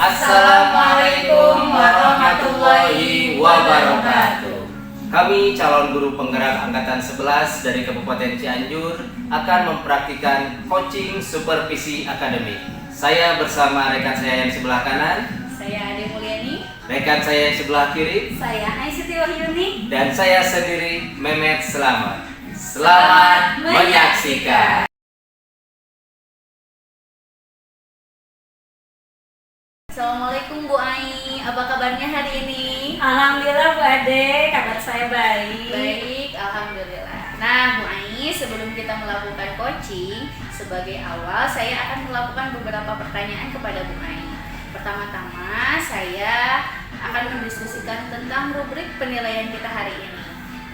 Assalamualaikum warahmatullahi wabarakatuh. Kami calon guru penggerak angkatan 11 dari Kabupaten Cianjur akan mempraktikkan coaching supervisi akademik. Saya bersama rekan saya yang sebelah kanan, saya Ade Mulyani, rekan saya yang sebelah kiri, saya Aisyati Wahyuni, dan saya sendiri Mehmet Selamat. Selamat menyaksikan. Assalamualaikum Bu Ai, apa kabarnya hari ini? Alhamdulillah Bu Ade, kabar saya baik. Baik, alhamdulillah. Nah Bu Ai, sebelum kita melakukan coaching, sebagai awal saya akan melakukan beberapa pertanyaan kepada Bu Ai. Pertama-tama saya akan mendiskusikan tentang rubrik penilaian kita hari ini.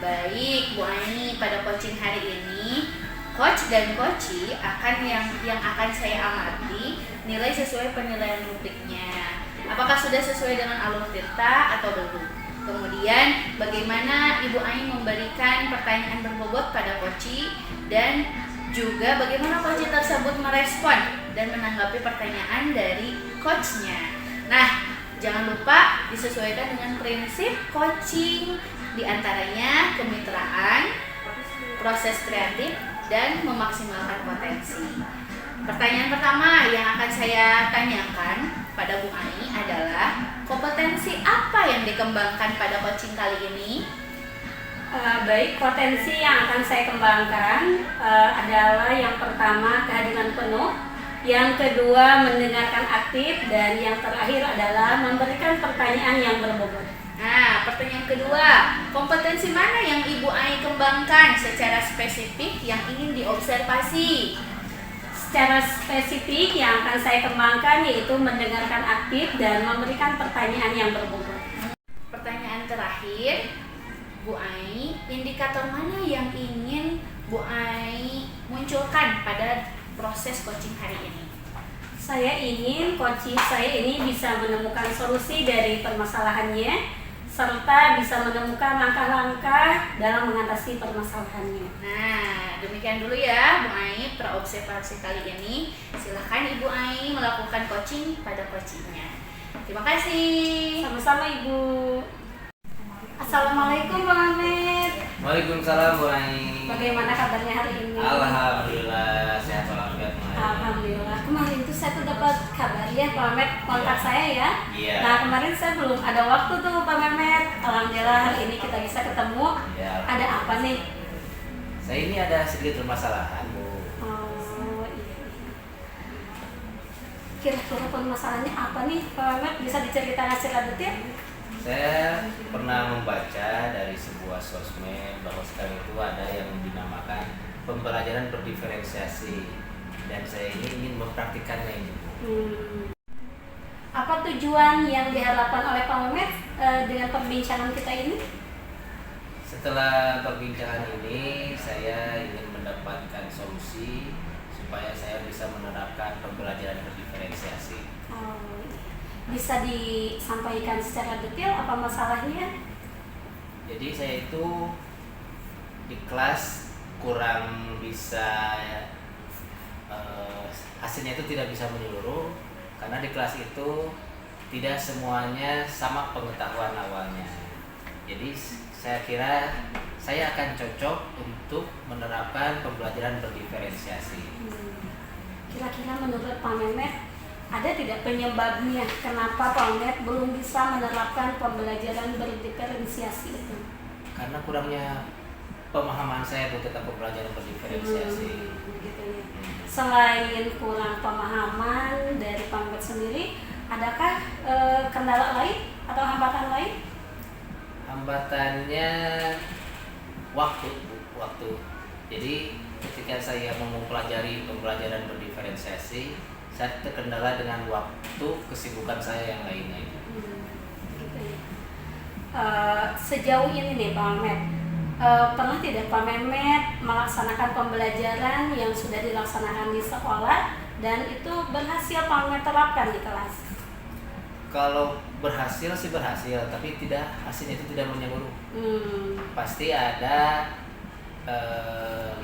Baik Bu Ai, pada coaching hari ini coach dan coachee akan yang akan saya amati nilai sesuai penilaian rubriknya. Apakah sudah sesuai dengan alur tirta atau belum? Kemudian bagaimana Ibu Ai memberikan pertanyaan berbobot pada coachee dan juga bagaimana coachee tersebut merespon dan menanggapi pertanyaan dari coachnya. Nah, jangan lupa disesuaikan dengan prinsip coaching, diantaranya kemitraan, proses kreatif, dan memaksimalkan potensi. Pertanyaan pertama yang akan saya tanyakan pada Bu Ai adalah kompetensi apa yang dikembangkan pada coaching kali ini? Baik, potensi yang akan saya kembangkan adalah yang pertama kehadiran penuh, yang kedua mendengarkan aktif, dan yang terakhir adalah memberikan pertanyaan yang berbobot. Nah, pertanyaan kedua, kompetensi mana yang Ibu Ai kembangkan secara spesifik yang ingin diobservasi? Secara spesifik yang akan saya kembangkan yaitu mendengarkan aktif dan memberikan pertanyaan yang berbobot. Pertanyaan terakhir, Bu Ai, indikator mana yang ingin Bu Ai munculkan pada proses coaching hari ini? Saya ingin coaching saya ini bisa menemukan solusi dari permasalahannya serta bisa menemukan langkah-langkah dalam mengatasi permasalahannya. Nah, demikian dulu ya Bu Ai praobservasi kali ini. Silahkan Ibu Ai melakukan coaching pada coachingnya. Terima kasih. Sama-sama Ibu. Assalamualaikum Bang Ahmed. Waalaikumsalam Bu Ai. Bagaimana kabarnya hari ini? Alhamdulillah sehat walafiat. Alhamdulillah. Kemarin itu saya tuh dapat kabar ya Pak Mehmet kontak saya ya. Iya. Nah kemarin saya belum ada waktu tuh Pak Mehmet. Alhamdulillah hari ini kita bisa ketemu. Iya. Ada apa nih? Saya ini ada sedikit permasalahan Bu. Oh iya. Kira-kira permasalahannya apa nih Pak Mehmet? Bisa diceritakan secara detail? Saya pernah membaca dari sebuah sosmed bahwa sekarang itu ada yang dinamakan pembelajaran berdiferensiasi dan saya ini ingin mempraktikannya ini. Apa tujuan yang diharapkan oleh Pak Mehmet dengan perbincangan kita ini? Setelah perbincangan ini saya ingin mendapatkan solusi supaya saya bisa menerapkan pembelajaran berdiferensiasi. Oh, iya. Bisa disampaikan secara detail apa masalahnya? Jadi saya itu di kelas kurang bisa hasilnya itu tidak bisa menyeluruh karena di kelas itu tidak semuanya sama pengetahuan awalnya. Jadi saya kira saya akan cocok untuk menerapkan pembelajaran berdiferensiasi. Kira-kira menurut Pak Mehmet ada tidak penyebabnya kenapa Pak Mehmet belum bisa menerapkan pembelajaran berdiferensiasi itu? Karena kurangnya pemahaman saya tentang pembelajaran berdiferensiasi. Gitu ya. Selain kurang pemahaman dari Pak Mehmet sendiri, adakah kendala lain atau hambatan lain? Hambatannya waktu. Jadi ketika saya mau mempelajari pembelajaran berdiferensiasi, saya terkendala dengan waktu kesibukan saya yang lainnya. Gitu ya. Sejauh ini nih Pak Mehmet, pernah tidak Pak Mehmet melaksanakan pembelajaran yang sudah dilaksanakan di sekolah dan itu berhasil Pak Mehmet terapkan di kelas? Kalau berhasil sih berhasil, tapi hasilnya itu tidak menyeluruh. Pasti ada 5-6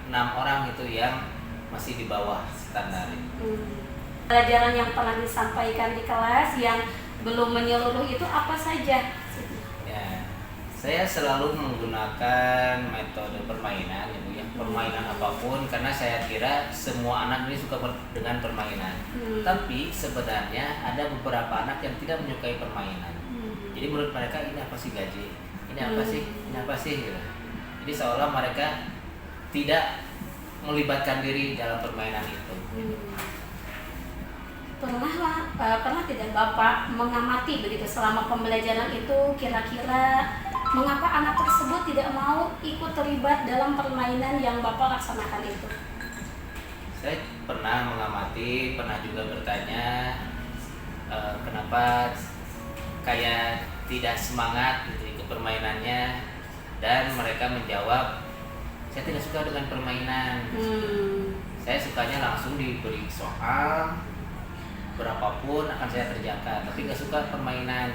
orang itu yang masih di bawah standar. Pelajaran yang pernah disampaikan di kelas yang belum menyeluruh itu apa saja? Ya, saya selalu menggunakan metode permainan, Ibu ya, permainan apapun, karena saya kira semua anak ini suka dengan permainan. Tapi sebenarnya ada beberapa anak yang tidak menyukai permainan. Jadi menurut mereka ini apa sih gaji? Ini apa sih? Ini apa sih? Gitu. Jadi seolah mereka tidak melibatkan diri dalam permainan itu. Pernah tidak Bapak mengamati begitu selama pembelajaran itu, kira-kira mengapa anak tersebut tidak mau ikut terlibat dalam permainan yang Bapak laksanakan itu? Saya pernah mengamati, pernah juga bertanya kenapa kayak tidak semangat gitu ikut permainannya, dan mereka menjawab, saya tidak suka dengan permainan. Saya sukanya langsung diberi soal berapapun akan saya kerjakan, tapi nggak suka permainan.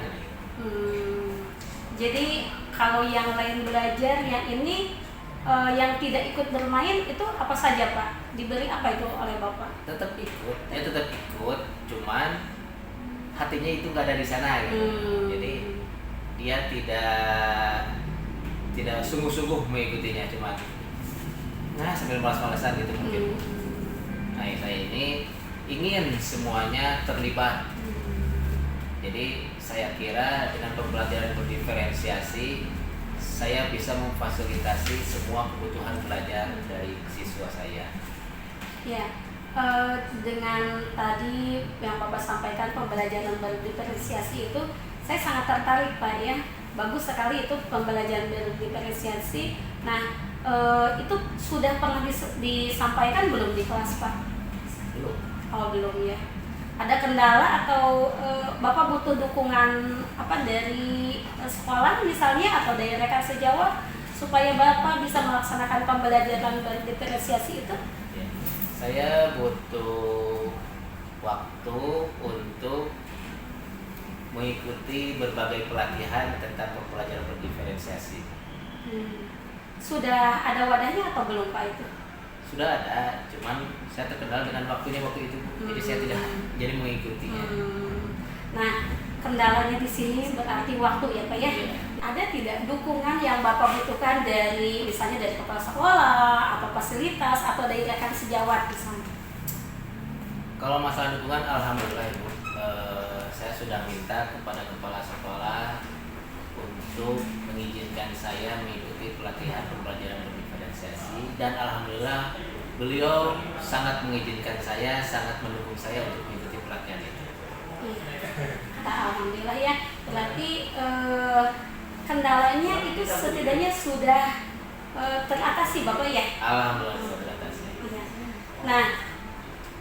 Jadi kalau yang lain belajar, yang ini yang tidak ikut bermain itu apa saja Pak? Diberi apa itu oleh Bapak? Tetap ikut, cuman hatinya itu nggak ada di sana gitu. Jadi dia tidak sungguh-sungguh mengikutinya, cuma sambil malas-malasan gitu mungkin. Nah, saya ini ingin semuanya terlibat. Jadi saya kira dengan pembelajaran berdiferensiasi, saya bisa memfasilitasi semua kebutuhan belajar dari siswa saya. Ya, dengan tadi yang Bapak sampaikan pembelajaran berdiferensiasi itu, saya sangat tertarik Pak ya. Bagus sekali itu pembelajaran berdiferensiasi. Nah, itu sudah pernah disampaikan belum di kelas Pak? Belum. Oh belum ya. Ada kendala atau Bapak butuh dukungan apa dari sekolah misalnya atau dari rekan sejawat supaya Bapak bisa melaksanakan pembelajaran berdiferensiasi itu? Ya, saya butuh waktu untuk mengikuti berbagai pelatihan tentang pembelajaran berdiferensiasi. Sudah ada wadahnya atau belum Pak itu? Sudah ada, cuman saya terkenal dengan waktunya waktu itu, jadi saya tidak jadi mengikutinya. Nah, kendalanya di sini berarti waktu ya Pak ya. Ada tidak dukungan yang Bapak butuhkan dari misalnya dari kepala sekolah atau fasilitas atau dari rekan sejawat di sana? Kalau masalah dukungan, alhamdulillah Ibu, saya sudah minta kepada kepala sekolah untuk mengizinkan saya mengikuti pelatihan pembelajaran berdiferensiasi, dan alhamdulillah beliau sangat mengizinkan saya, sangat mendukung saya untuk mengikuti pelatihan itu. Alhamdulillah ya, berarti kendalanya itu setidaknya sudah teratasi Bapak ya? Alhamdulillah sudah teratasi. Nah,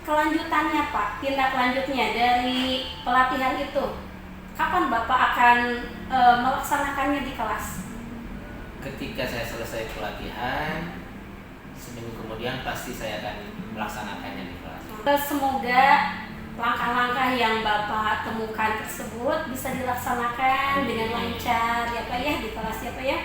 kelanjutannya Pak, tindak lanjutnya dari pelatihan itu, kapan Bapak akan melaksanakannya di kelas? Ketika saya selesai pelatihan, seminggu kemudian pasti saya akan melaksanakannya di kelas. Semoga langkah-langkah yang Bapak temukan tersebut bisa dilaksanakan dengan lancar ya Pak ya di kelas ya Pak ya.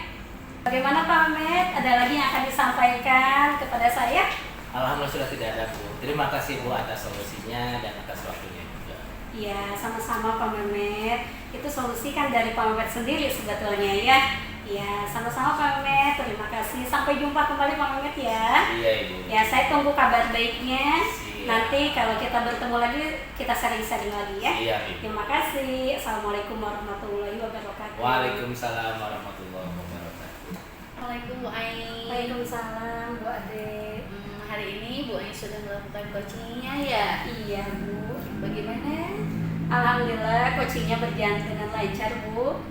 Bagaimana Pak Ahmed? Ada lagi yang akan disampaikan kepada saya? Alhamdulillah sudah tidak ada Bu. Terima kasih Bu atas solusinya dan atas waktunya juga. Iya, sama-sama Pak Mehmet. Itu solusi kan dari Pak Mehmet sendiri sebetulnya ya. Ya, sama-sama Pak Mehmet. Terima kasih. Sampai jumpa kembali Pak Mehmet ya. Iya Ibu. Ya, saya tunggu kabar baiknya. Siap. Nanti kalau kita bertemu lagi, kita sharing-sharing lagi ya. Iya Ibu. Terima kasih. Assalamualaikum warahmatullahi wabarakatuh. Waalaikumsalam warahmatullahi wabarakatuh. Assalamualaikum Bu Ai. Waalaikumsalam Bu Ade. Hari ini Bu Ai sudah melakukan coachingnya ya? Iya Bu. Bagaimana? Alhamdulillah coachingnya berjalan dengan lancar Bu.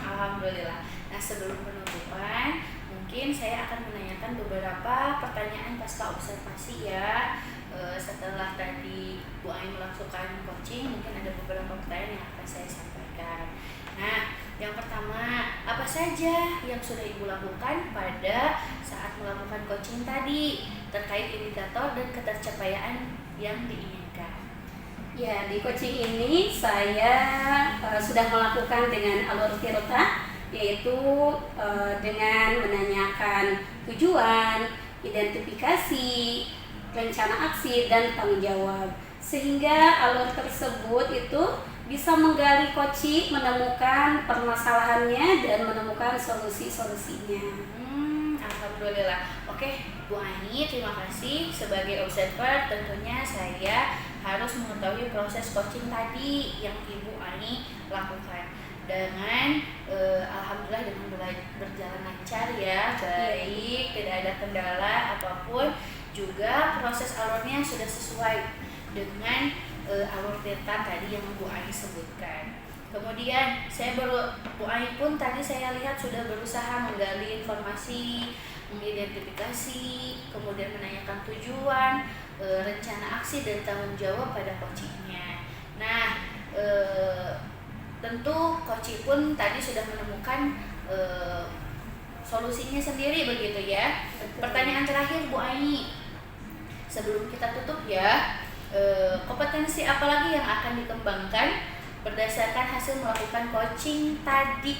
Alhamdulillah. Nah, sebelum penutupan, mungkin saya akan menanyakan beberapa pertanyaan pasca observasi ya. Setelah tadi Bu Ai melakukan coaching, mungkin ada beberapa pertanyaan yang akan saya sampaikan. Nah, yang pertama, apa saja yang sudah Ibu lakukan pada saat melakukan coaching tadi terkait indikator dan ketercapaian yang diinginkan? Ya, di coaching ini saya sudah melakukan dengan alur Tirta, yaitu dengan menanyakan tujuan, identifikasi, rencana aksi, dan tanggung jawab. sehingga alur tersebut itu bisa menggali Koci, menemukan permasalahannya dan menemukan solusi-solusinya. Alhamdulillah. Oke, Bu Ani, terima kasih. Sebagai observer, tentunya saya harus mengetahui proses coaching tadi yang Ibu Ani lakukan. Dengan alhamdulillah dengan berjalan lancar ya, baik, tidak ada kendala apapun. Juga proses alurnya sudah sesuai dengan alur Tirta tadi yang Bu Ani sebutkan. Kemudian Bu Ani pun tadi saya lihat sudah berusaha menggali informasi, mengidentifikasi, kemudian menanyakan tujuan, rencana aksi dan tanggung jawab pada coachingnya. Nah, tentu coaching pun tadi sudah menemukan solusinya sendiri begitu ya. Pertanyaan terakhir Bu Ani, sebelum kita tutup ya, kompetensi apa lagi yang akan dikembangkan berdasarkan hasil melakukan coaching tadi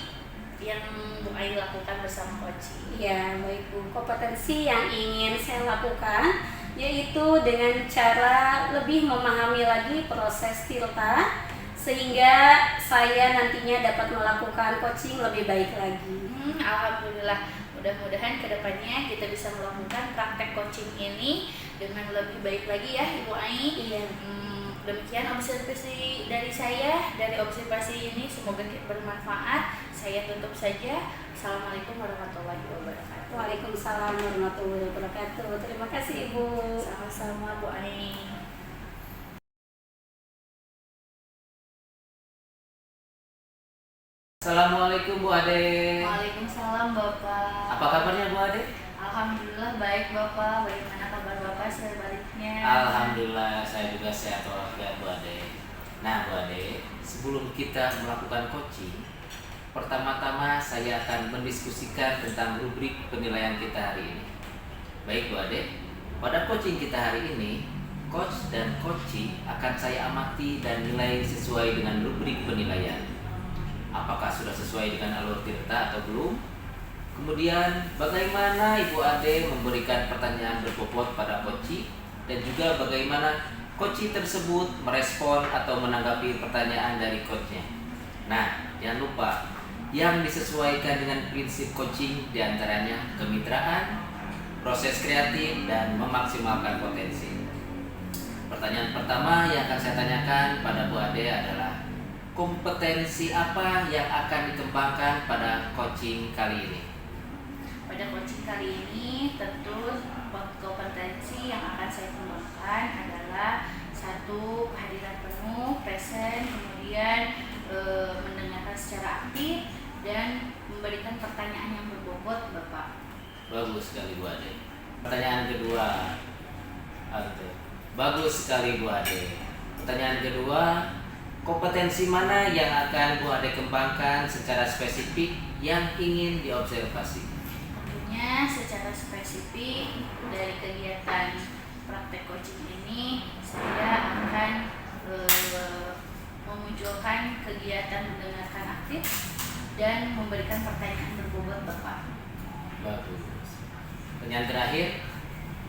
yang Bu Ai lakukan bersama coaching? Ya, baik Bu. Kompetensi yang ingin saya lakukan yaitu dengan cara lebih memahami lagi proses Tirta sehingga saya nantinya dapat melakukan coaching lebih baik lagi. Alhamdulillah. Mudah-mudahan kedepannya kita bisa melakukan praktek coaching ini dengan lebih baik lagi ya Ibu Ai. Iya. Demikian observasi dari saya. Dari observasi ini semoga bermanfaat. Saya tutup saja. Assalamualaikum warahmatullahi wabarakatuh. Waalaikumsalam warahmatullahi wabarakatuh. Terima kasih Ibu. Sama-sama Bu Ai. Assalamualaikum Bu Ade. Waalaikumsalam Bapak. Apa kabarnya Bu Ade? Alhamdulillah baik Bapak. Bagaimana kabar Bapak sebaliknya? Alhamdulillah saya juga sehat walafiat Bu Ade. Nah Bu Ade, sebelum kita melakukan coaching, pertama-tama saya akan mendiskusikan tentang rubrik penilaian kita hari ini. Baik Bu Ade, pada coaching kita hari ini, coach dan coaching akan saya amati dan nilai sesuai dengan rubrik penilaian. Apakah sudah sesuai dengan alur Tirta atau belum? Kemudian bagaimana Ibu Ade memberikan pertanyaan berbobot pada coaching dan juga bagaimana coaching tersebut merespon atau menanggapi pertanyaan dari coachnya. Nah, jangan lupa yang disesuaikan dengan prinsip coaching diantaranya kemitraan, proses kreatif, dan memaksimalkan potensi. Pertanyaan pertama yang akan saya tanyakan pada Bu Ade adalah kompetensi apa yang akan dikembangkan pada coaching kali ini? Pada coaching kali ini tentu kompetensi yang akan saya kembangkan adalah satu, kehadiran penuh, present, kemudian mendengarkan secara aktif dan memberikan pertanyaan yang berbobot Bapak. Bagus sekali Bu Ade. Pertanyaan kedua, bagus sekali Bu Ade. Pertanyaan kedua, kompetensi mana yang akan Bu Ade kembangkan secara spesifik yang ingin diobservasi? Tentunya secara spesifik dari kegiatan praktek coaching ini saya akan memunculkan kegiatan mendengarkan aktif dan memberikan pertanyaan berbobot Bapak. Bagus. Pertanyaan terakhir,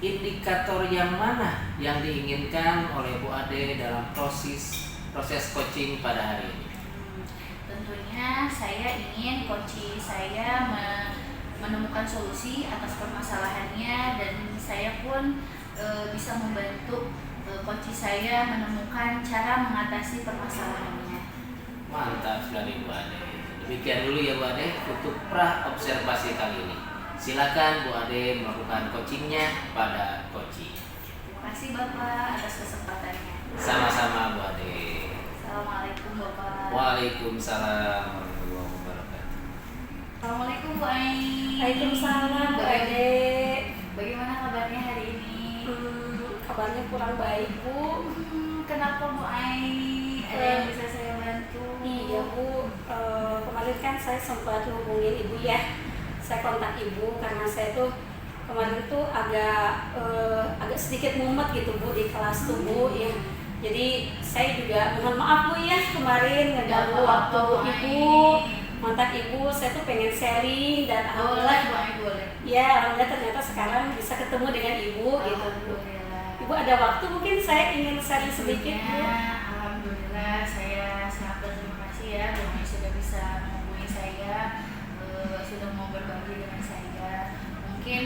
indikator yang mana yang diinginkan oleh Bu Ade dalam proses coaching pada hari ini? Tentunya saya ingin coaching saya menemukan solusi atas permasalahannya dan saya pun bisa membantu coaching saya menemukan cara mengatasi permasalahannya. Mantap sekali Bu Ade. Demikian dulu ya Bu Ade untuk pra-observasi kali ini. Silakan Bu Ade melakukan coachingnya pada coaching. Terima kasih Bapak atas kesempatannya. Sama-sama Bu Ade. Assalamualaikum Bapak. Waalaikumsalam warahmatullahi wabarakatuh. Assalamualaikum Bu Ai. Waalaikumsalam Bu Ade. Bagaimana kabarnya hari ini? Kabarnya kurang baik Bu. Kenapa Bu Ai? Ada yang bisa saya bantu? Iya Bu, kemarin kan saya sempat hubungin Ibu ya. Saya kontak Ibu karena saya tuh kemarin tuh agak sedikit mumet gitu Bu di kelas tuh Bu ya. Jadi saya juga mohon maaf Bu ya kemarin ngeganggu waktu Ibu. Kontak Ibu, saya tuh pengen sharing dan alhamdulillah Boleh. ya alhamdulillah ternyata sekarang bisa ketemu dengan Ibu gitu Bu. Alhamdulillah. Ibu Bu ada waktu mungkin saya ingin sharing sedikit Bu. Alhamdulillah saya sangat berterima kasih ya Bu Ai sudah bisa menghubungi saya, sudah mau berbagi dengan saya. Mungkin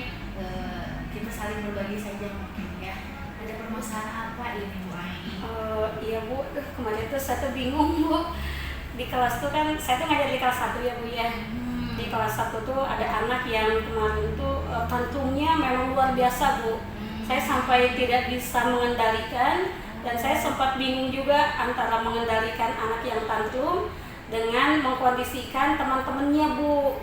kita saling berbagi saja mungkin ya. Ada permasalahan apa ini Bu Ai? Iya Bu, kemarin tuh saya tuh bingung Bu. Di kelas tuh kan saya tuh ngajar di kelas 1 ya Bu ya. Di kelas 1 tuh ada anak yang kemarin tuh tantrumnya memang luar biasa Bu. Saya sampai tidak bisa mengendalikan dan saya sempat bingung juga antara mengendalikan anak yang tantrum dengan mengkondisikan teman-temannya Bu.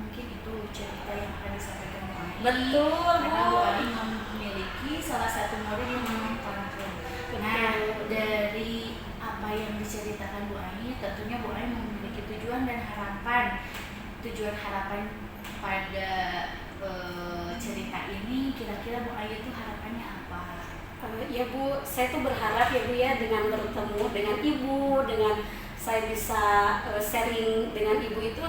Mungkin itu cerita yang akan disampaikan Bu Ai. Betul Karena Bu Bu. Ai memiliki salah satu murid yang memang tantrum. Nah, dari apa yang diceritakan Bu Ai, tentunya Bu Ai memiliki tujuan dan harapan. Tujuan harapan pada cerita ini, kira-kira Bu Ai itu harapannya apa? Ya Bu, saya tuh berharap ya Bu ya dengan bertemu dengan Ibu, dengan saya bisa sharing dengan Ibu itu,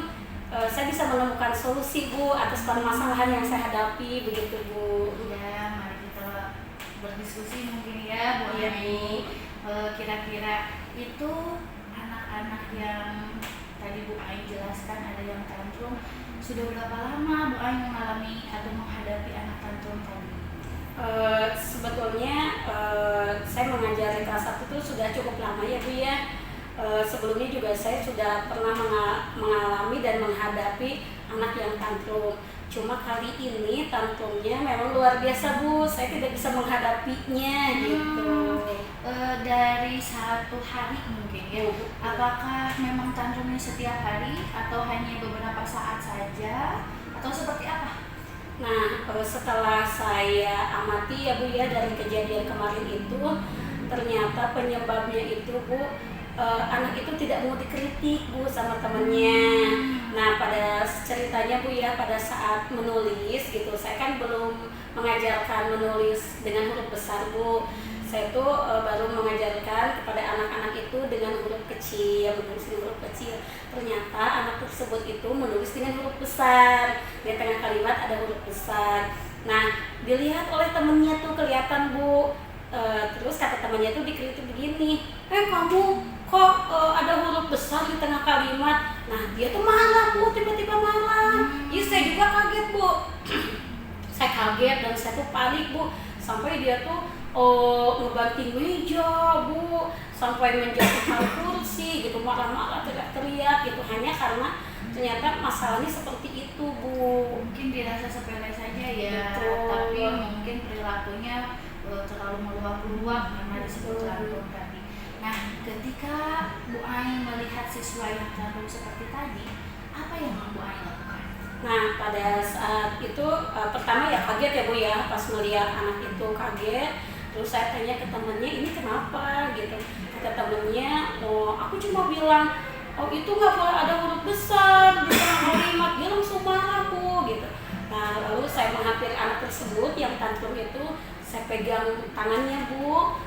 saya bisa menemukan solusi Bu atas permasalahan yang saya hadapi begitu Bu. Ya, mari kita berdiskusi mungkin ya Bu Ai. Kira-kira itu anak-anak yang tadi Bu Ai jelaskan ada yang tantrum, sudah berapa lama Bu Ai mengalami atau menghadapi anak tantrum tadi? Sebetulnya saya mengajar di kelas 1 itu sudah cukup lama ya Bu ya. Sebelumnya juga saya sudah pernah mengalami dan menghadapi anak yang tantrum. Cuma kali ini tantrumnya memang luar biasa Bu, saya tidak bisa menghadapinya gitu. Dari satu hari mungkin ya, apakah memang tantrumnya setiap hari atau hanya beberapa saat saja atau seperti apa? Nah, setelah saya amati ya Bu ya dari kejadian kemarin itu, ternyata penyebabnya itu Bu, anak itu tidak mau dikritik Bu sama temennya. Nah, pada ceritanya Bu ya, pada saat menulis gitu, saya kan belum mengajarkan menulis dengan huruf besar Bu. Saya tuh baru mengajarkan kepada anak-anak itu dengan huruf kecil, menulis dengan huruf kecil. Ternyata anak tersebut itu menulis dengan huruf besar. Di tengah kalimat ada huruf besar. Nah, dilihat oleh temennya tuh kelihatan Bu. Terus kata temannya tuh dikritik begini, kamu kok ada huruf besar di tengah kalimat. Nah, dia tuh marah Bu, tiba-tiba marah. Ya saya juga kaget Bu. Saya kaget dan saya tuh panik Bu. Sampai dia tuh ngebanting meja Bu, sampai menjatuhkan kursi gitu, marah-marah, teriak-teriak gitu, hanya karena ternyata masalahnya seperti itu Bu. Mungkin dirasa sepele saja ya, Betul. tapi mungkin perilakunya terlalu meluap-luap karena disebut tantrum tadi. Nah, ketika Bu Ai melihat siswa yang tantrum seperti tadi, apa yang Bu Ai lakukan? Nah, pada saat itu pertama ya kaget ya Bu ya, pas melihat anak itu kaget. Terus saya tanya ke temennya, ini kenapa gitu. Kata temennya, aku cuma bilang, itu nggak boleh ada huruf besar di tengah kalimat. Dia langsung marah Bu gitu. Nah, lalu saya menghampiri anak tersebut yang tantrum itu, saya pegang tangannya Bu,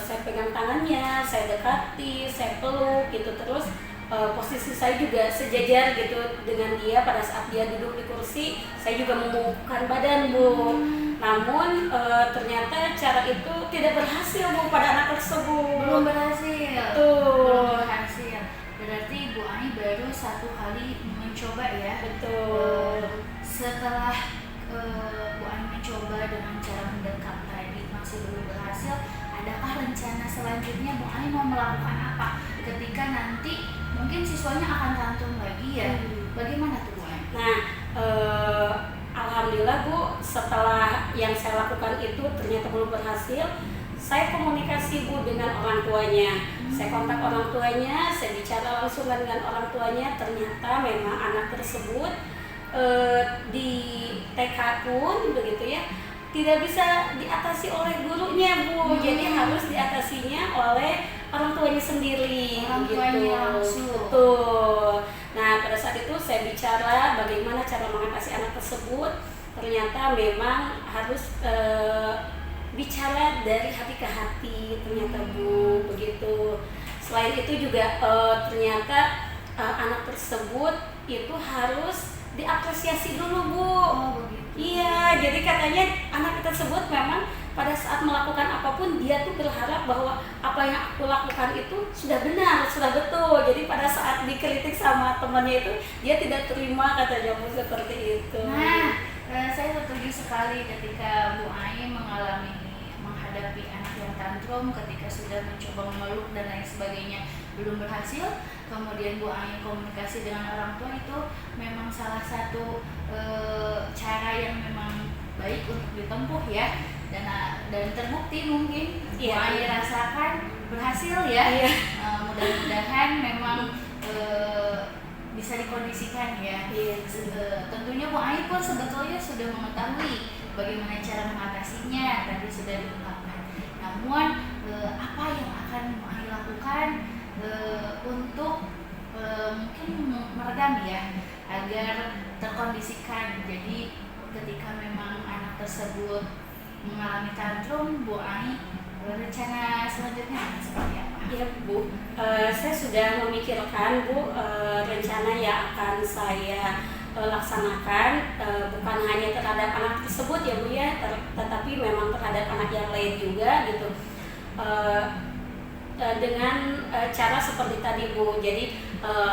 saya pegang tangannya, saya dekati, saya peluk gitu. Terus posisi saya juga sejajar gitu dengan dia. Pada saat dia duduk di kursi, saya juga memukul badan Bu. Namun ternyata cara itu tidak berhasil Bu pada anak tersebut. Belum berhasil. Betul. Belum berhasil. Berarti Bu Ai baru satu kali mencoba ya. Betul. Setelah Bu Ai mencoba dengan cara mendekat tadi masih belum berhasil, adakah rencana selanjutnya Bu Ai mau melakukan apa ketika nanti mungkin siswanya akan tantrum lagi ya? Bagaimana tuh Bu Ai? Nah, alhamdulillah Bu, setelah yang saya lakukan itu ternyata belum berhasil, saya komunikasi Bu dengan orang tuanya. Saya kontak orang tuanya, saya bicara langsung dengan orang tuanya. Ternyata memang anak tersebut di TK pun begitu ya, tidak bisa diatasi oleh gurunya Bu. Jadi harus diatasinya oleh orang tuanya sendiri. Orang tuanya langsung. Betul. Nah, pada saat itu saya bicara bagaimana cara mengatasi anak tersebut. Ternyata memang harus bicara dari hati ke hati ternyata Bu, begitu. Selain itu juga ternyata anak tersebut itu harus diapresiasi dulu Bu. Oh begitu. Iya, jadi katanya anak tersebut memang pada saat melakukan apapun dia tuh berharap bahwa apa yang aku lakukan itu sudah benar, sudah betul. Jadi pada saat dikritik sama temannya itu dia tidak terima, katanya Bu, seperti itu. Nah, saya setuju sekali ketika Bu Ai menghadapi anak yang tantrum ketika sudah mencoba memeluk dan lain sebagainya belum berhasil. Kemudian Bu Ai komunikasi dengan orang tua, itu memang salah satu cara yang memang baik untuk ditempuh ya, dan terbukti mungkin Bu Ai rasakan berhasil ya. Mudah-mudahan memang bisa dikondisikan ya. Tentunya Bu Ai pun sebetulnya sudah mengetahui bagaimana cara mengatasinya, tadi sudah diungkapkan. Namun apa yang akan Bu Ai lakukan untuk mungkin meredam ya, agar terkondisikan. Jadi ketika memang anak tersebut mengalami tantrum, Bu Ai rencana selanjutnya seperti apa? Ya Bu, saya sudah memikirkan Bu rencana yang akan saya laksanakan, bukan hanya terhadap anak tersebut ya Bu ya, tetapi memang terhadap anak yang lain juga gitu. Dengan cara seperti tadi Bu. Jadi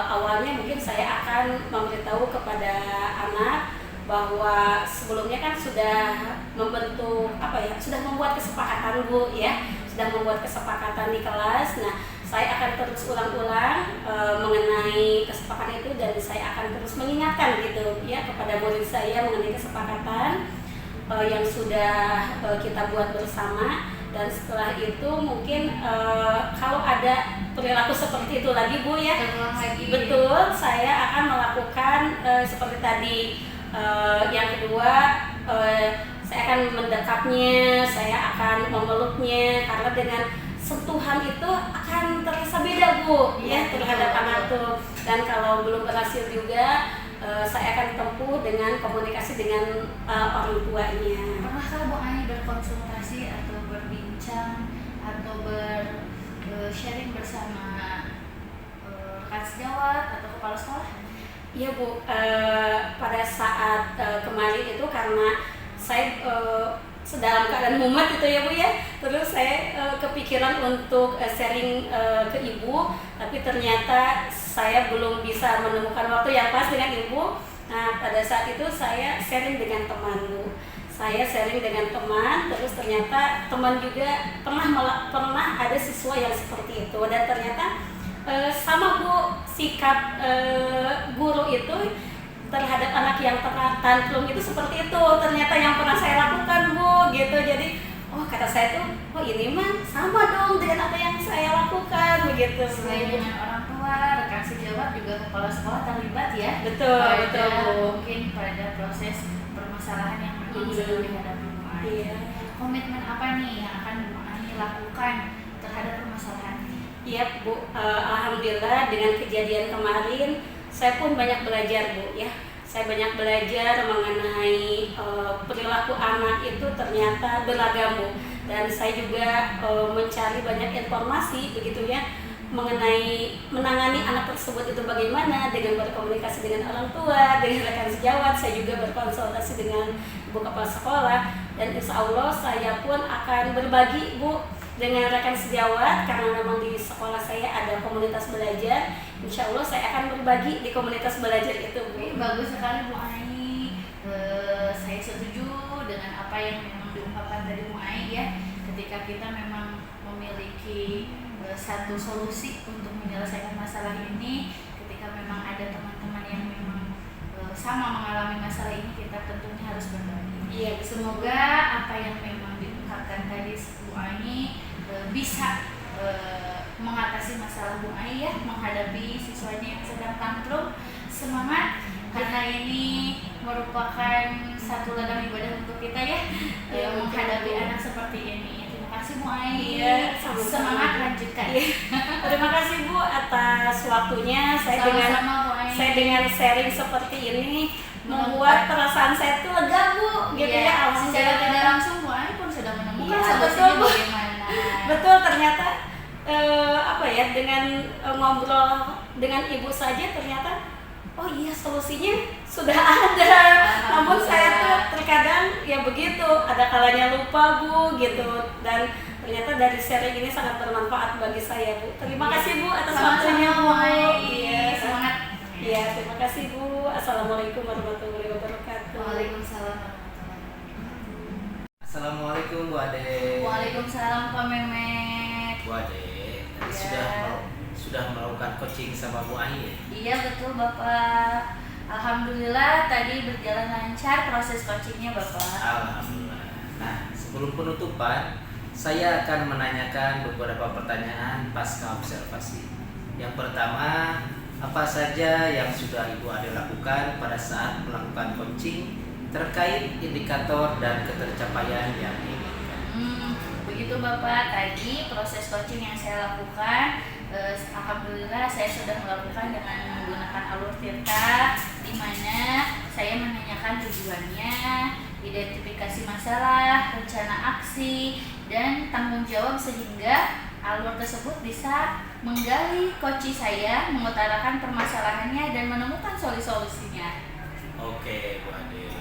awalnya mungkin saya akan memberitahu kepada anak bahwa sebelumnya kan sudah membentuk sudah membuat kesepakatan Bu ya, sudah membuat kesepakatan di kelas. Nah, saya akan terus ulang-ulang mengenai kesepakatan itu, dan saya akan terus mengingatkan gitu ya kepada murid saya mengenai kesepakatan yang sudah kita buat bersama. Dan setelah itu mungkin kalau ada perilaku seperti itu lagi Bu ya, betul, saya akan melakukan seperti tadi. Yang kedua, saya akan mendekapnya, saya akan memeluknya, karena dengan sentuhan itu akan terasa beda Bu ya terhadap anak tuh. Dan kalau belum berhasil juga, saya akan tempuh dengan komunikasi dengan orang tuanya. Pernahkah Bu Ai berkonsultasi atau berbincang atau sharing bersama rekan sejawat atau kepala sekolah? Iya Bu, pada saat kemarin itu karena saya sedalam keadaan mumet itu ya Bu ya, terus saya kepikiran untuk sharing ke Ibu, tapi ternyata saya belum bisa menemukan waktu yang pas dengan Ibu. Nah, pada saat itu saya sharing dengan teman Bu. Saya sharing dengan teman, terus ternyata teman juga pernah ada siswa yang seperti itu, dan ternyata sama Bu, sikap guru itu terhadap anak yang tantrum itu seperti itu ternyata yang pernah saya lakukan Bu gitu. Jadi kata saya tuh, ini mah sama dong dengan apa yang saya lakukan begitu. Selain dengan orang tua, rekan sejawat juga kepala sekolah terlibat ya. Betul Bu. Mungkin pada proses permasalahan yang memang sedang dihadapi Bu Ai. Iya. Komitmen apa nih yang akan Bu Ai lakukan terhadap permasalahan ini? Iya Bu, alhamdulillah dengan kejadian kemarin saya pun banyak belajar Bu ya. Saya banyak belajar mengenai perilaku anak itu ternyata beragam Bu. Dan saya juga mencari banyak informasi begitu ya mengenai menangani anak tersebut itu bagaimana, dengan berkomunikasi dengan orang tua, dengan rekan sejawat. Saya juga berkonsultasi dengan ibu kepala sekolah, dan insya Allah saya pun akan berbagi Bu dengan rekan sejawat, karena memang di sekolah saya ada komunitas belajar. Insya Allah saya akan berbagi di komunitas belajar itu Bu. Bagus sekali Bu Ai. Saya setuju dengan apa yang memang diungkapkan dari Bu Ai ya. Ketika kita memang memiliki satu solusi untuk menyelesaikan masalah ini, ketika memang ada teman-teman yang memang sama mengalami masalah ini, kita tentunya harus berbagi. Iya, semoga apa yang memang diungkapkan tadi Bu Ai bisa mengatasi masalah Bu Ai ya, menghadapi siswanya yang sedang tantrum. Semangat, karena ini merupakan satu ladang ibadah untuk kita ya, menghadapi anak seperti ini. Terima kasih Bu Ai. Iya, semangat lanjutkan. Terima kasih Bu atas waktunya. Saya dengan sharing seperti ini membuat perasaan saya itu lega Bu gitu ya. Secara tidak langsung Bu Ai pun sudah menemukan solusinya bagaimana. Betul, ternyata dengan ngobrol dengan ibu saja ternyata oh iya solusinya sudah ada. Namun saya tuh terkadang ya begitu, ada kalanya lupa Bu gitu. Dan ternyata dari sharing ini sangat bermanfaat bagi saya Bu. Terima kasih Bu atas waktunya Bu. Iya, Semangat. iya terima kasih Bu. Assalamualaikum warahmatullahi wabarakatuh. Waalaikumsalam. Assalamualaikum Bu Ade. Waalaikumsalam Pak Memet. Bu Ade, tadi Ya. sudah melakukan coaching sama Bu Ai ya? Iya betul Bapak. Alhamdulillah tadi berjalan lancar proses coachingnya Bapak. Alhamdulillah. Nah, sebelum penutupan, saya akan menanyakan beberapa pertanyaan pasca observasi. Yang pertama, apa saja yang sudah Ibu Ade lakukan pada saat melakukan coaching terkait indikator dan ketercapaian yang diinginkan? Begitu Bapak, tadi proses coaching yang saya lakukan, alhamdulillah saya sudah melakukan dengan menggunakan alur Tirta, di mana saya menanyakan tujuannya, identifikasi masalah, rencana aksi, dan tanggung jawab sehingga alur tersebut bisa menggali coach saya, mengutarakan permasalahannya dan menemukan solusinya. Oke, Bu Ade.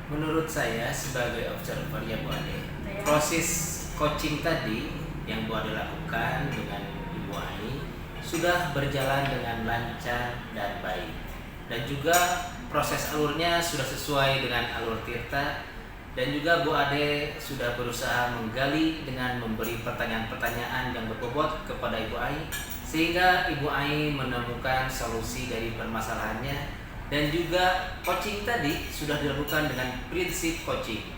Menurut saya sebagai observer ya Bu Ade, Ya. proses coaching tadi yang Bu Ade lakukan dengan Ibu Ai sudah berjalan dengan lancar dan baik. Dan juga proses alurnya sudah sesuai dengan alur Tirta, dan juga Bu Ade sudah berusaha menggali dengan memberi pertanyaan-pertanyaan yang berbobot kepada Ibu Ai, sehingga Ibu Ai menemukan solusi dari permasalahannya. Dan juga coaching tadi sudah dilakukan dengan prinsip coaching.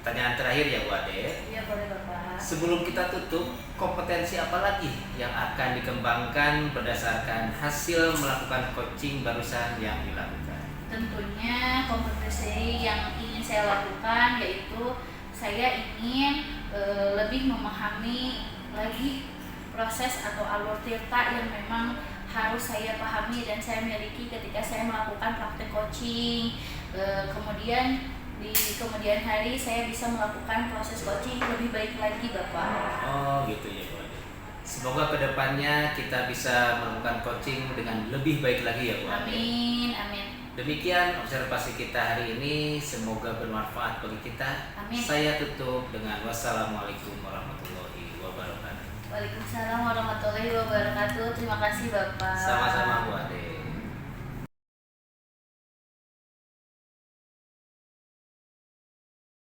Pertanyaan terakhir ya Bu Ade, Iya boleh Bapak. sebelum kita tutup, kompetensi apa lagi yang akan dikembangkan berdasarkan hasil melakukan coaching barusan yang dilakukan? Tentunya kompetensi yang ingin saya lakukan yaitu saya ingin lebih memahami lagi proses atau alur Tirta yang memang harus saya pahami dan saya miliki ketika saya melakukan praktek coaching. Kemudian di kemudian hari saya bisa melakukan proses coaching lebih baik lagi Bapak. Oh gitu ya Bu Ade. Semoga kedepannya kita bisa melakukan coaching dengan lebih baik lagi ya Bu Ade. Amin, amin. Demikian observasi kita hari ini, semoga bermanfaat bagi kita. Amin. Saya tutup dengan wassalamualaikum warahmatullahi wabarakatuh. Waalaikumsalam warahmatullahi wabarakatuh. Terima kasih Bapak. Sama-sama Bu Ade.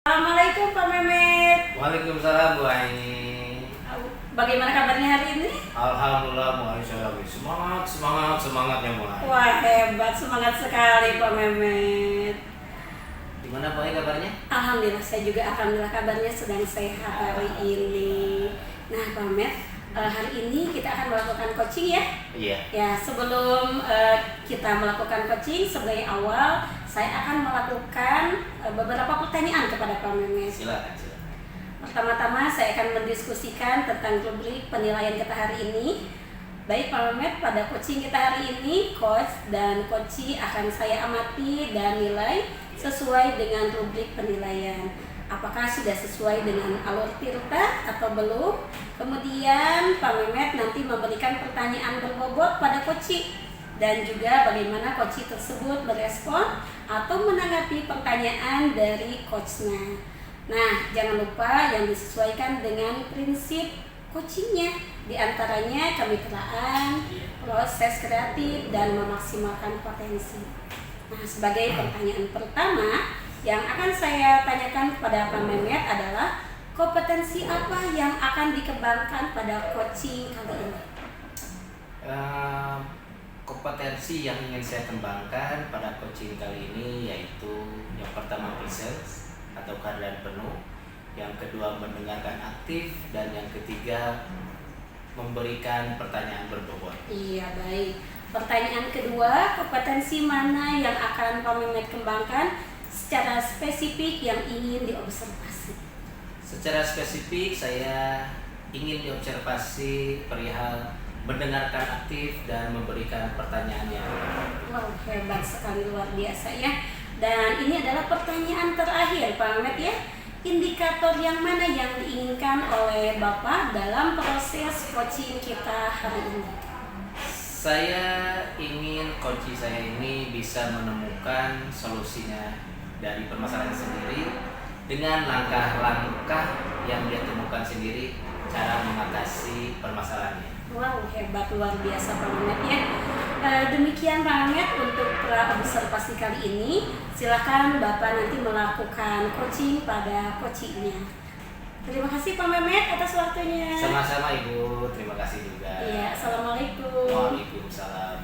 Assalamualaikum Pak Memet. Waalaikumsalam Bu Ai. Bagaimana kabarnya hari ini? Alhamdulillah Bu Ai, saya lagi semangatnya Bu Ai. Wah hebat, semangat sekali Pak Memet. Gimana Bu Ai kabarnya? Alhamdulillah saya juga alhamdulillah kabarnya sedang sehat hari ini. Nah Pak Memet, hari ini kita akan melakukan coaching ya. Iya. Ya sebelum kita melakukan coaching sebagai awal saya akan melakukan beberapa pertanyaan kepada Pak Memet. Silakan. Pertama-tama saya akan mendiskusikan tentang rubrik penilaian kita hari ini. Baik Pak Memet, pada coaching kita hari ini, coach dan coachee akan saya amati dan nilai sesuai dengan rubrik penilaian. Apakah sudah sesuai dengan alur Tirta atau belum? Kemudian Pak Memet nanti memberikan pertanyaan berbobot pada coachee dan juga bagaimana coachee tersebut merespon atau menanggapi pertanyaan dari coachnya. Nah, jangan lupa yang disesuaikan dengan prinsip coachingnya. Di antaranya kemitraan, proses kreatif, dan memaksimalkan potensi. Nah, sebagai pertanyaan pertama yang akan saya tanyakan kepada Pak Memet adalah kompetensi apa yang akan dikembangkan pada coaching kali ini? Kompetensi yang ingin saya kembangkan pada coaching kali ini yaitu yang pertama presence atau kehadiran penuh, yang kedua mendengarkan aktif, dan yang ketiga memberikan pertanyaan berbobot. Iya, baik. Pertanyaan kedua, kompetensi mana yang akan Pak Memet kembangkan secara spesifik yang ingin diobservasi? Secara spesifik saya ingin diobservasi perihal mendengarkan aktif dan memberikan pertanyaan yang berbobot. Wow, hebat sekali, luar biasa ya. Dan ini adalah pertanyaan terakhir Pak Memet ya. Indikator yang mana yang diinginkan oleh Bapak dalam proses coaching kita hari ini? Saya ingin coaching saya ini bisa menemukan solusinya dari permasalahan sendiri dengan langkah-langkah yang dia temukan sendiri cara mengatasi permasalahannya. Wow, hebat, luar biasa Pak Mehmet ya. Demikian Pak Mehmet untuk observasi kali ini. Silakan Bapak nanti melakukan coaching pada coachingnya. Terima kasih Pak Mehmet atas waktunya. Sama-sama Ibu, terima kasih juga. Iya, assalamualaikum. Waalaikumsalam.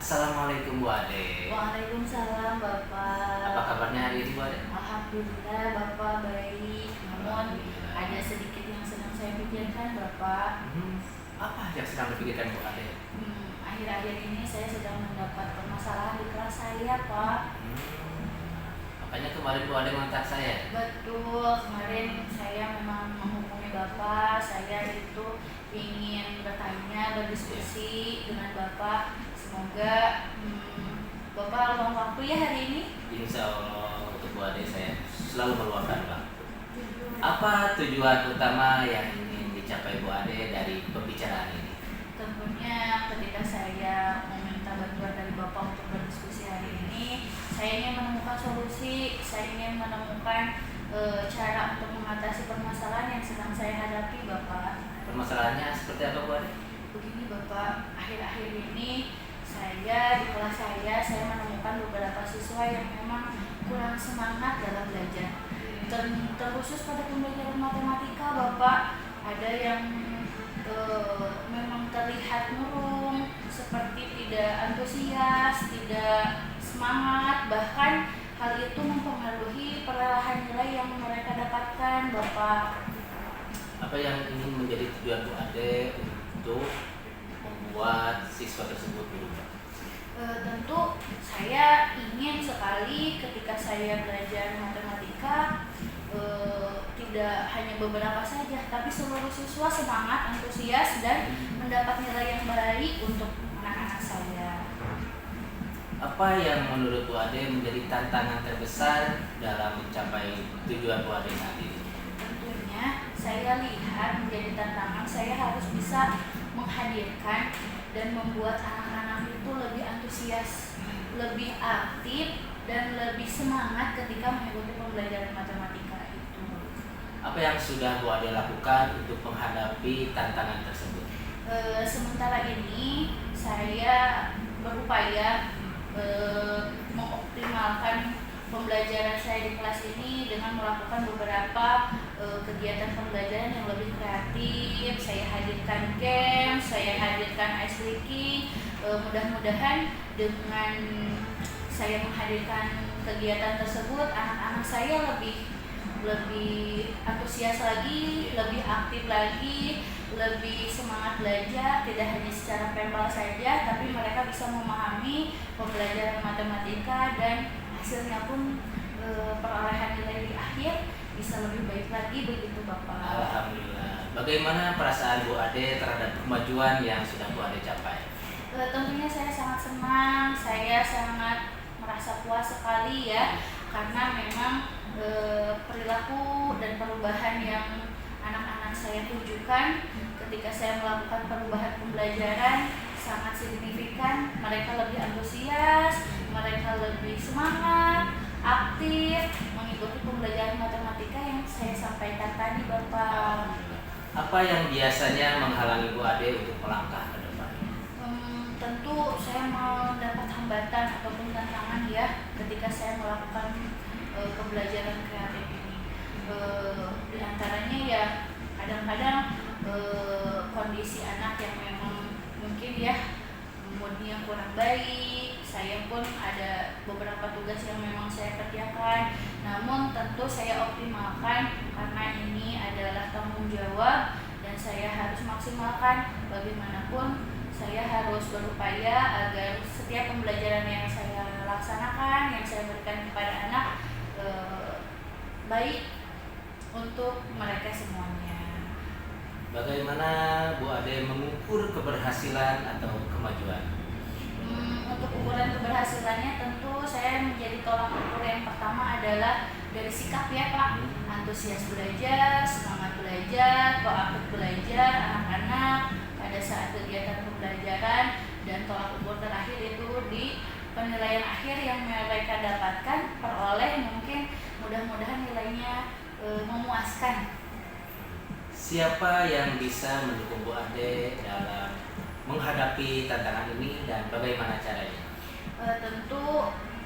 Assalamualaikum Bu Ade. Waalaikumsalam Bapak. Apa kabarnya hari ini Bu Ade? Alhamdulillah Bapak baik. Namun ada sedikit yang sedang saya pikirkan Bapak. Apa yang sedang dipikirkan Bu Ade? Akhir-akhir ini saya sedang mendapat permasalahan di kelas saya Pak. Makanya kemarin Bu Ade mengontak saya. Betul, kemarin saya memang menghubungi Bapak. Saya itu ingin bertanya, berdiskusi dengan Bapak. Semoga Bapak luang waktu ya hari ini. Insya Allah untuk Bu Ade saya selalu meluangkan waktu. Apa tujuan utama yang ingin dicapai Bu Ade dari pembicaraan ini? Tentunya ketika saya meminta bantuan dari Bapak untuk berdiskusi hari ini, saya ingin menemukan solusi, saya ingin menemukan cara untuk mengatasi permasalahan yang sedang saya hadapi Bapak. Permasalahannya seperti apa Bu Ade? Begini Bapak, akhir-akhir ini di kelas saya menemukan beberapa siswa yang memang kurang semangat dalam belajar. Terkhusus pada pembelajaran matematika Bapak, ada yang memang terlihat murung, seperti tidak antusias, tidak semangat, bahkan hal itu mempengaruhi perolehan nilai yang mereka dapatkan Bapak. Apa yang ingin menjadi tujuan Bu Ade untuk membuat siswa tersebut berubah? Tentu saya ingin sekali ketika saya belajar matematika tidak hanya beberapa saja, tapi seluruh siswa semangat, antusias, dan mendapat nilai yang baik untuk anak-anak saya. Apa yang menurut Bu Ade menjadi tantangan terbesar dalam mencapai tujuan Bu Ade saat ini? Tentunya saya lihat menjadi tantangan saya harus bisa menghadirkan dan membuat anak-anak itu lebih antusias, lebih aktif, dan lebih semangat ketika mengikuti pembelajaran matematika itu. Apa yang sudah Bu Ade lakukan untuk menghadapi tantangan tersebut? Sementara ini saya berupaya mengoptimalkan pembelajaran saya di kelas ini dengan melakukan beberapa kegiatan pembelajaran yang lebih kreatif. Saya hadirkan game, saya hadirkan ice breaking. Mudah-mudahan dengan saya menghadirkan kegiatan tersebut, anak-anak saya lebih antusias lagi, lebih aktif lagi, lebih semangat belajar, tidak hanya secara verbal saja, tapi mereka bisa memahami pembelajaran matematika dan hasilnya pun perolehan nilai di akhir bisa lebih baik lagi, begitu Bapak. Alhamdulillah. Bagaimana perasaan Bu Ade terhadap kemajuan yang sudah Bu Ade capai? Tentunya saya sangat senang, saya sangat merasa puas sekali ya, karena memang perilaku dan perubahan yang anak-anak saya tunjukkan ketika saya melakukan perubahan pembelajaran sangat signifikan. Mereka lebih antusias, mereka lebih semangat, aktif mengikuti pembelajaran matematika yang saya sampaikan tadi Bapak. Apa yang biasanya menghalangi Bu Ade untuk melangkah ke depan? Tentu saya mendapat hambatan ataupun tantangan ya ketika saya melakukan pembelajaran kreatif ini. Di antaranya ya kadang-kadang kondisi anak yang memang mungkin ya moodnya kurang baik. Saya pun ada beberapa tugas yang memang saya kerjakan, namun tentu saya optimalkan karena ini adalah tanggung jawab dan saya harus maksimalkan. Bagaimanapun saya harus berupaya agar setiap pembelajaran yang saya laksanakan, yang saya berikan kepada anak baik untuk mereka semuanya. Bagaimana Bu Ade mengukur keberhasilan atau kemajuan? Untuk ukuran keberhasilannya tentu saya menjadi tolak ukur yang pertama adalah dari sikap ya Pak. Antusias belajar, semangat belajar, proaktif belajar anak-anak pada saat kegiatan pembelajaran, dan tolak penilaian akhir yang mereka dapatkan peroleh mungkin mudah-mudahan nilainya memuaskan. Siapa yang bisa mendukung Bu Ade dalam menghadapi tantangan ini dan bagaimana caranya? Tentu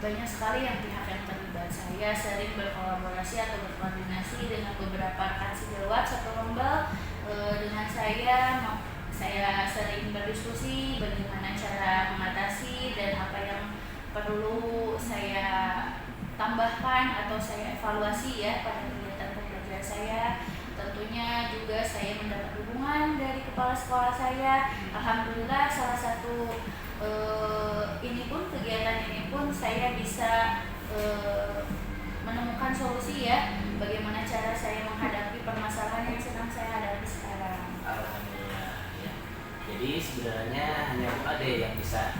banyak sekali yang pihak yang terlibat. Saya sering berkolaborasi atau berkoordinasi dengan beberapa rekan sejawat satu rombel. Dengan saya sering berdiskusi bagaimana cara mengatasi dan apa yang perlu saya tambahkan atau saya evaluasi ya pada kegiatan pembelajaran saya. Tentunya juga saya mendapat dukungan dari kepala sekolah saya. Alhamdulillah salah satu kegiatan ini pun saya bisa menemukan solusi ya bagaimana cara saya menghadapi permasalahan yang sedang saya hadapi sekarang. Alhamdulillah ya. Jadi sebenarnya hanya Bu Ade yang bisa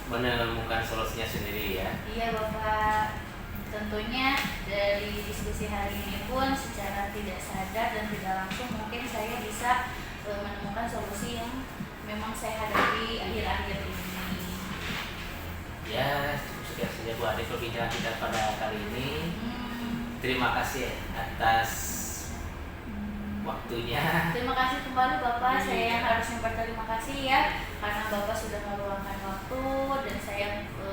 menemukan solusinya sendiri ya. Iya Bapak, tentunya dari diskusi hari ini pun secara tidak sadar dan tidak langsung mungkin saya bisa menemukan solusi yang memang saya hadapi akhir-akhir ini. Ya, cukup sekian saja Bu Ade perbincangan kita pada kali ini. Terima kasih atas waktunya. Terima kasih kembali Bapak. Iya. Saya yang harusnya berterima kasih ya karena Bapak sudah meluangkan waktu dan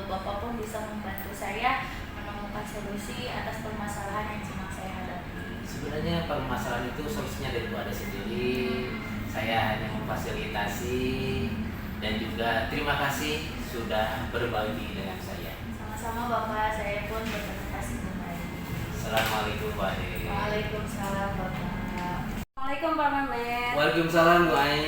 Bapak pun bisa membantu saya menemukan solusi atas permasalahan yang sedang saya hadapi. Sebenarnya permasalahan itu solusinya dari Bu Ade sendiri. Saya hanya memfasilitasi dan juga terima kasih sudah berbagi dengan saya. Sama-sama Bapak, saya pun berterima kasih kembali. Assalamualaikum Bu Ade. Waalaikumsalam Bapak. Assalamualaikum Pak Mehmet. Waalaikumsalam Bu Ai.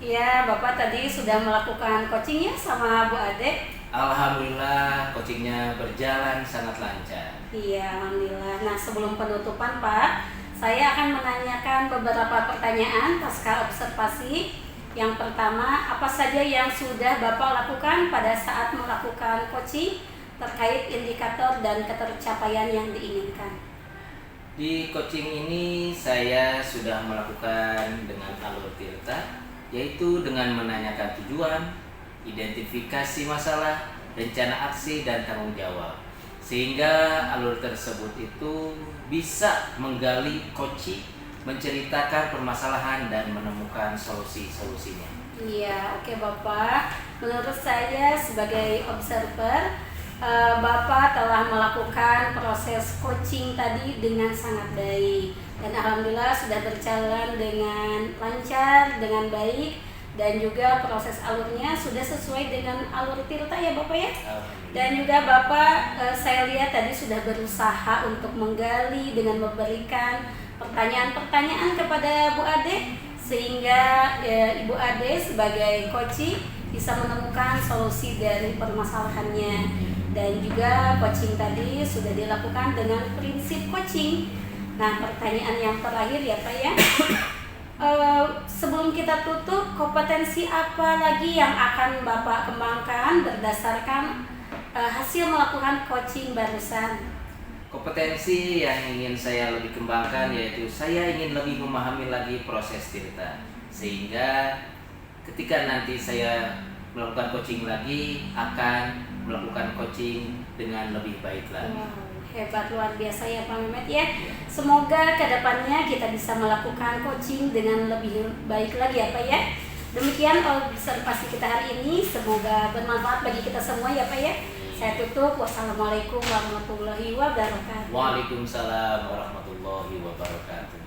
Iya, Bapak tadi sudah melakukan coaching ya sama Bu Ade? Alhamdulillah coachingnya berjalan sangat lancar. Iya, alhamdulillah. Nah, sebelum penutupan Pak, saya akan menanyakan beberapa pertanyaan pasca observasi. Yang pertama, apa saja yang sudah Bapak lakukan pada saat melakukan coaching terkait indikator dan ketercapaian yang diinginkan? Di coaching ini saya sudah melakukan dengan alur Tirta, yaitu dengan menanyakan tujuan, identifikasi masalah, rencana aksi dan tanggung jawab. Sehingga alur tersebut itu bisa menggali coaching, menceritakan permasalahan dan menemukan solusi-solusinya. Iya, oke Bapak. Menurut saya sebagai observer, Bapak telah melakukan proses coaching tadi dengan sangat baik dan alhamdulillah sudah berjalan dengan lancar, dengan baik dan juga proses alurnya sudah sesuai dengan alur Tirta ya Bapak ya. Dan juga Bapak saya lihat tadi sudah berusaha untuk menggali dengan memberikan pertanyaan-pertanyaan kepada Bu Ade sehingga Ibu Ade sebagai coaching bisa menemukan solusi dari permasalahannya. Dan juga coaching tadi sudah dilakukan dengan prinsip coaching. Nah, pertanyaan yang terakhir ya Pak ya. Sebelum kita tutup, kompetensi apa lagi yang akan Bapak kembangkan berdasarkan hasil melakukan coaching barusan? Kompetensi yang ingin saya lebih kembangkan yaitu saya ingin lebih memahami lagi proses Tirta, sehingga ketika nanti saya melakukan coaching lagi akan melakukan coaching dengan lebih baik lagi. Wow, hebat luar biasa ya Pak Mehmet ya. Semoga kedepannya kita bisa melakukan coaching dengan lebih baik lagi ya Pak ya. Demikian observasi kita hari ini, semoga bermanfaat bagi kita semua ya Pak ya. Saya tutup. Wassalamualaikum warahmatullahi wabarakatuh. Waalaikumsalam warahmatullahi wabarakatuh.